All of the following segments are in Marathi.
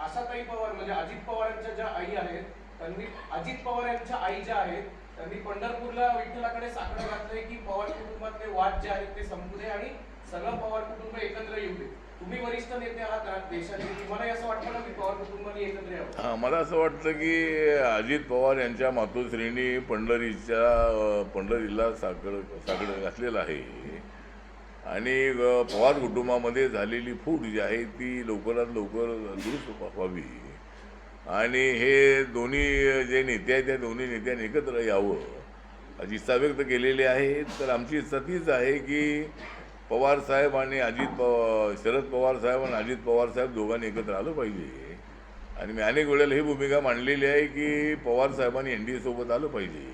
आशाताई पवार म्हणजे अजित पवारांच्या ज्या आई आहेत, त्यांनी अजित पवार यांच्या आई ज्या आहेत त्यांनी पंढरपूरला विठ्ठलाकडे साकडं घातलंय की पवार कुटुंबातले वाद जे आहेत ते संपू दे आणि सगळं पवार कुटुंब एकत्र येऊ दे. तुम्ही वरिष्ठ नेते आहात देशाचे, तुम्हाला असं वाटतं ना की पवार कुटुंबाने एकत्र यावं? हां, मला असं वाटतं की अजित पवार यांच्या मातोश्रींनी पंढरीला साकडं घातलेलं आहे आणि पवार कुटुंबामध्ये झालेली फूट जी आहे ती लवकरात लवकर दुरुस्त व्हावी आणि हे दोन्ही जे नेते आहेत त्या दोन्ही नेत्यांनी एकत्र यावं अशी इच्छा व्यक्त केलेली आहे. तर आमची इच्छा तीच आहे की पवारसाहेब आणि शरद पवार साहेब आणि अजित पवार साहेब दोघांनी एकत्र आलं पाहिजे. आणि मी अनेक वेळेला ही भूमिका मांडलेली आहे की पवार साहेबांनी NDA सोबत आलं पाहिजे,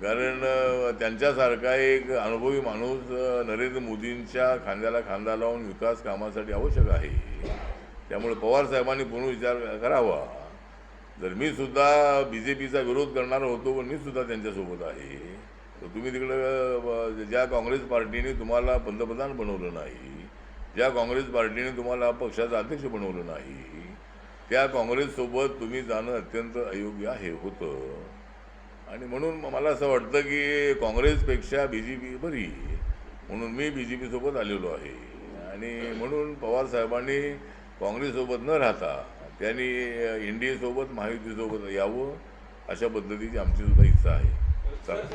कारण त्यांच्यासारखा एक अनुभवी माणूस नरेंद्र मोदींच्या खांद्याला खांदा लावून विकास कामासाठी आवश्यक आहे. त्यामुळे पवार साहेबांनी पुन्हा विचार करावा. जर मी सुद्धा BJPचा विरोध करणार होतो पण मी सुद्धा त्यांच्यासोबत आहे, तर तुम्ही तिकडं ज्या काँग्रेस पार्टीने तुम्हाला पंतप्रधान बनवलं नाही, ज्या काँग्रेस पार्टीने तुम्हाला पक्षाचा अध्यक्ष बनवलं नाही, त्या काँग्रेससोबत तुम्ही जाणं अत्यंत अयोग्य आहे होतं. आणि म्हणून मला असं वाटतं की काँग्रेसपेक्षा BJP बरी, म्हणून मी BJP सोबत आलेलो आहे. आणि म्हणून पवार साहेबांनी काँग्रेससोबत न राहता त्यांनी NDA सोबत महायुतीसोबत यावं अशा पद्धतीची आमची सुद्धा इच्छा आहे.